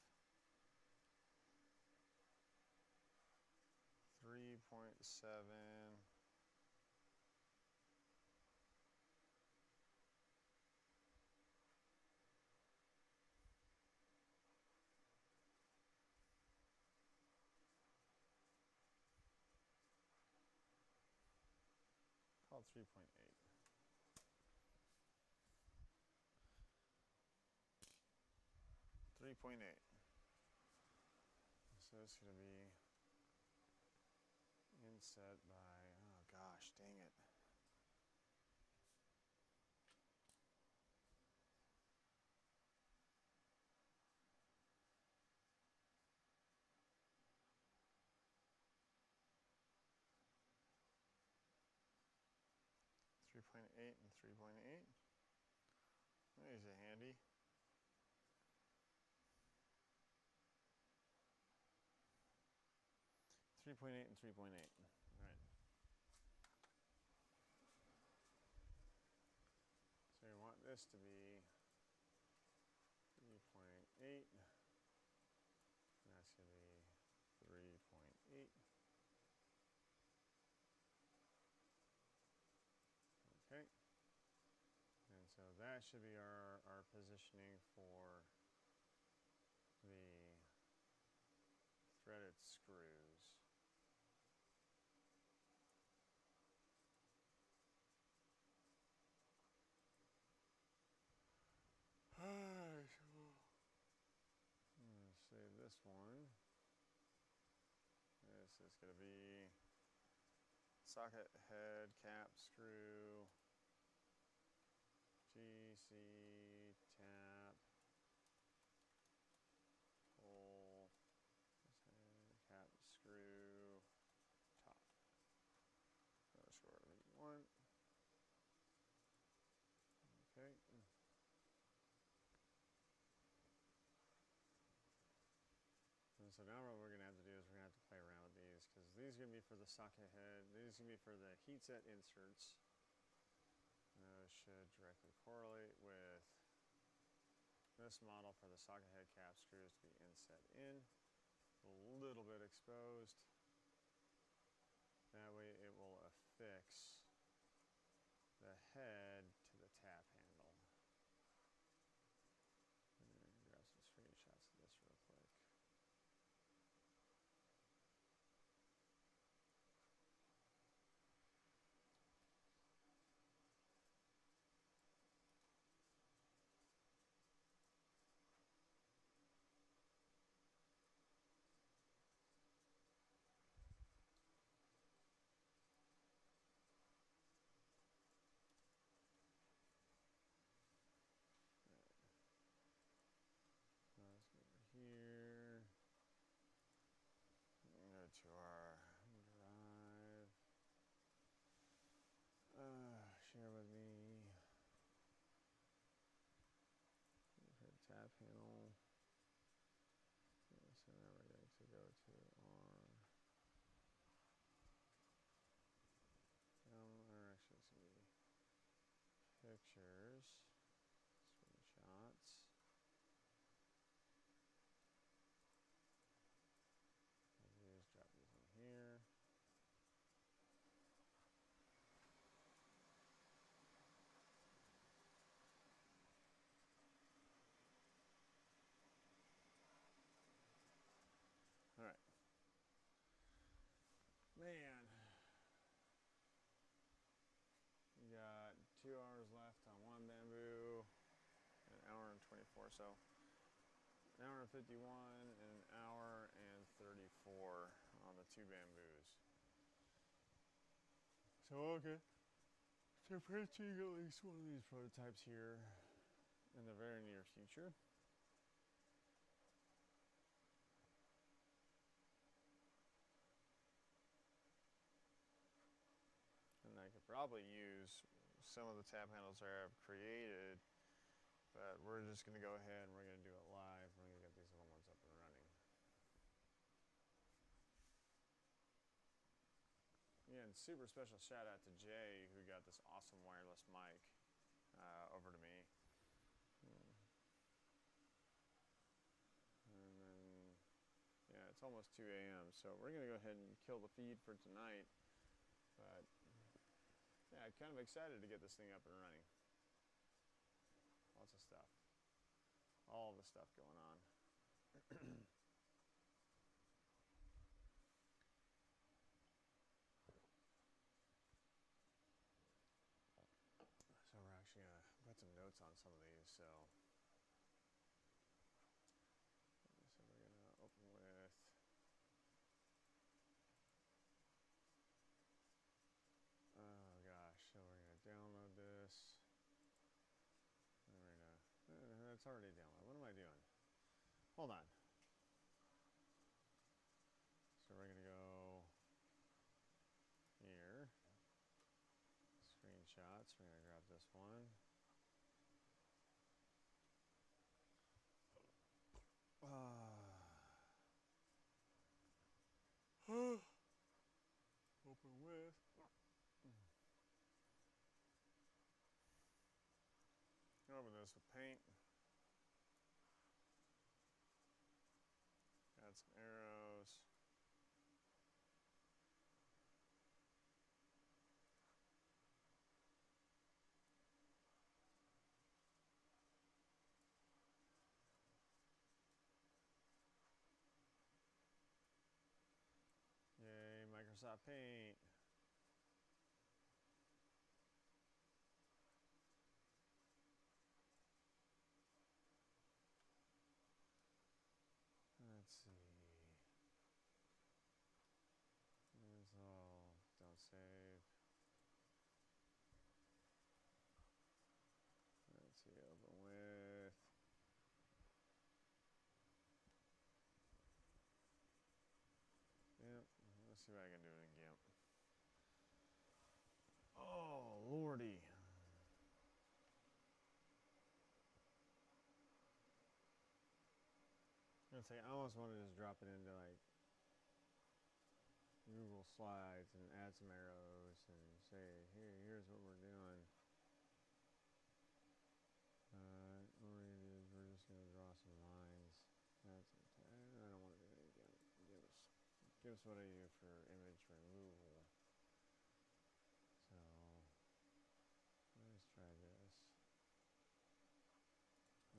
3.7 called 3.8. So it's going to be inset by, oh gosh, dang it. .8 and 3.8. There's a handy. .8 and 3.8. All right. So you want this to be 3.8. And that's going to be 3.8. Okay. And so that should be our positioning for the threaded screws. Alright, so I'm going to save this one. This is going to be socket head cap screw, GC tap, pull, head cap screw, top. Underscore V1. Okay. And so now what we're going to have to do is we're going to have to play around with these, because these are going to be for the socket head. These are going to be for the heat set inserts. And those should directly correlate with this model for the socket head cap screws to be inset in. A little bit exposed. That way it will affix the head to the tap handle. And grab some screenshots of this real quick. Let's go over here. Go to our drive. Share with me. Tap handle. So now we're going to go to our or actually it's going to be pictures, screenshots. Just drop these in here. All right. Man. We got 2 hours left on one bamboo, an hour and 24, so an hour and 51 and an hour and 34 on the 2 bamboos. So okay, so printing at least one of these prototypes here in the very near future. And I could probably use some of the tap handles that I've created, but we're just going to go ahead and we're going to do it live. We're going to get these little ones up and running. Yeah, and super special shout out to Jay, who got this awesome wireless mic over to me. And then, yeah, it's almost 2 a.m., so we're going to go ahead and kill the feed for tonight. But, yeah, kind of excited to get this thing up and running. Lots of stuff. All the stuff going on. So we're actually going to put some notes on some of these. So we're going to open with oh gosh, so we're going to download this. And we're going to, it's already downloaded. What am I doing? Hold on. So we're going to go here. Screenshots. We're going to grab this one. this with paint. Got some arrows. Yay, Microsoft Paint. Let's see. There's all. Don't save. Let's see. Open with. Yep. Let's see what I can do in GIMP. Oh, lordy. I'd say I almost want to just drop it into like Google Slides and add some arrows and say, here's what we're doing. What we're going to do is we're just going to draw some lines. That's it. I don't want to do any GIMP. GIMP's what I do for image removal. So let's try this.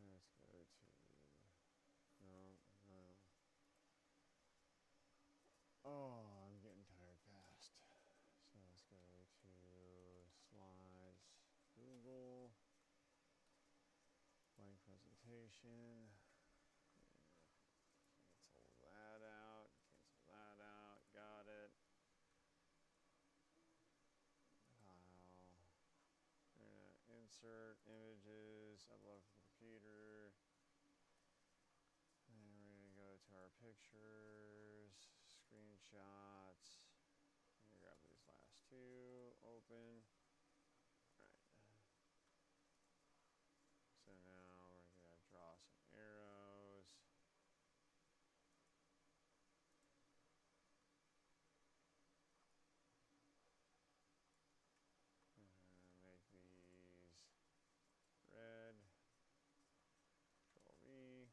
Let's go to, no. Oh, I'm getting tired fast. So let's go to Slides, Google, blank presentation. Cancel that out, got it. File, insert images, upload from the computer. And we're going to go to our pictures, screenshots. I'm going to grab these last two, open. Alright. So now we're going to draw some arrows. Make these red. Control V.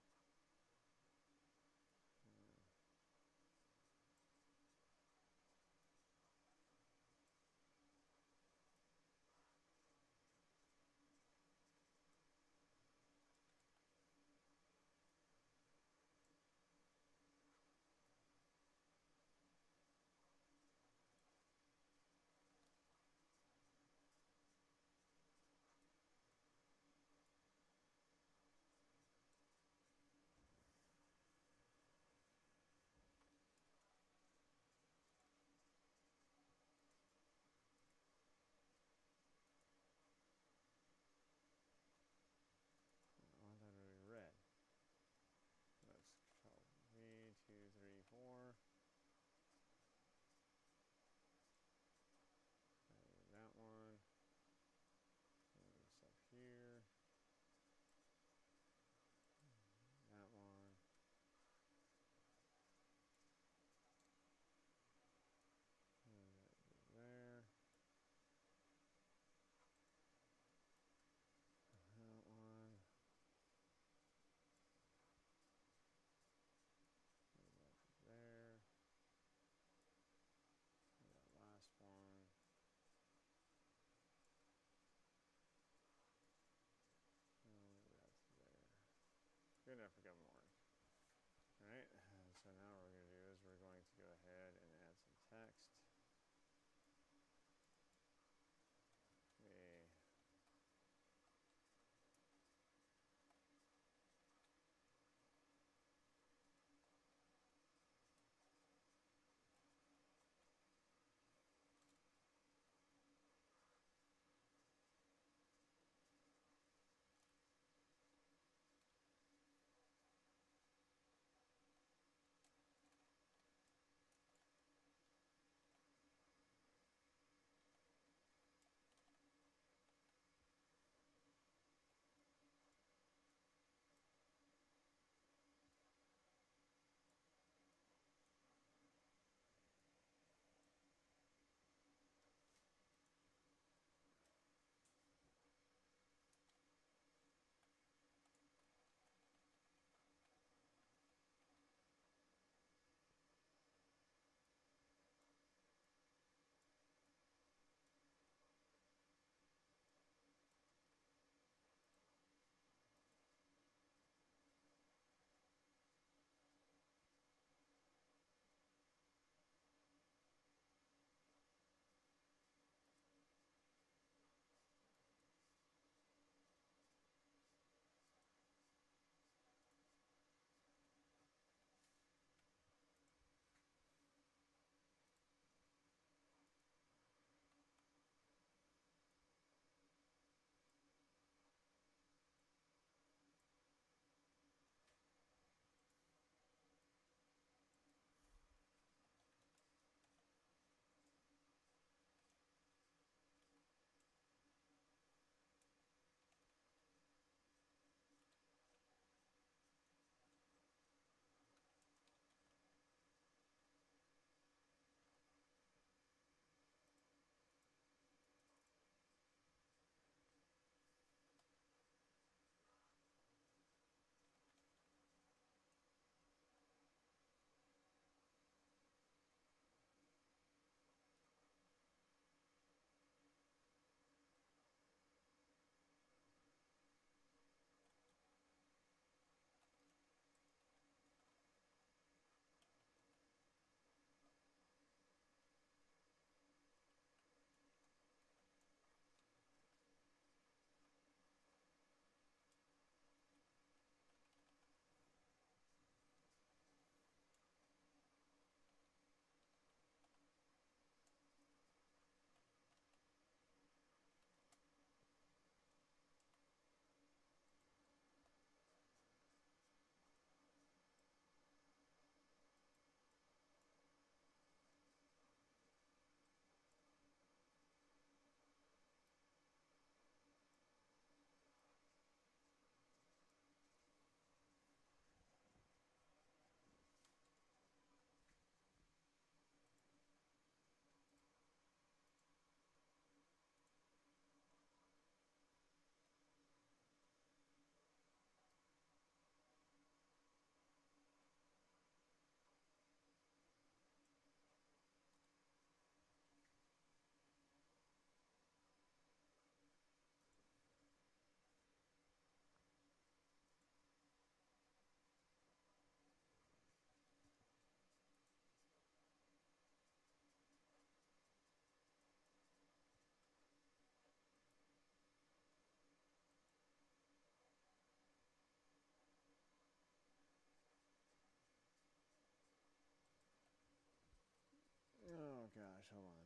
gosh, hold on.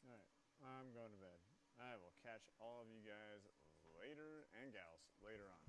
Alright, I'm going to bed. I will catch all of you guys later, and gals, later on.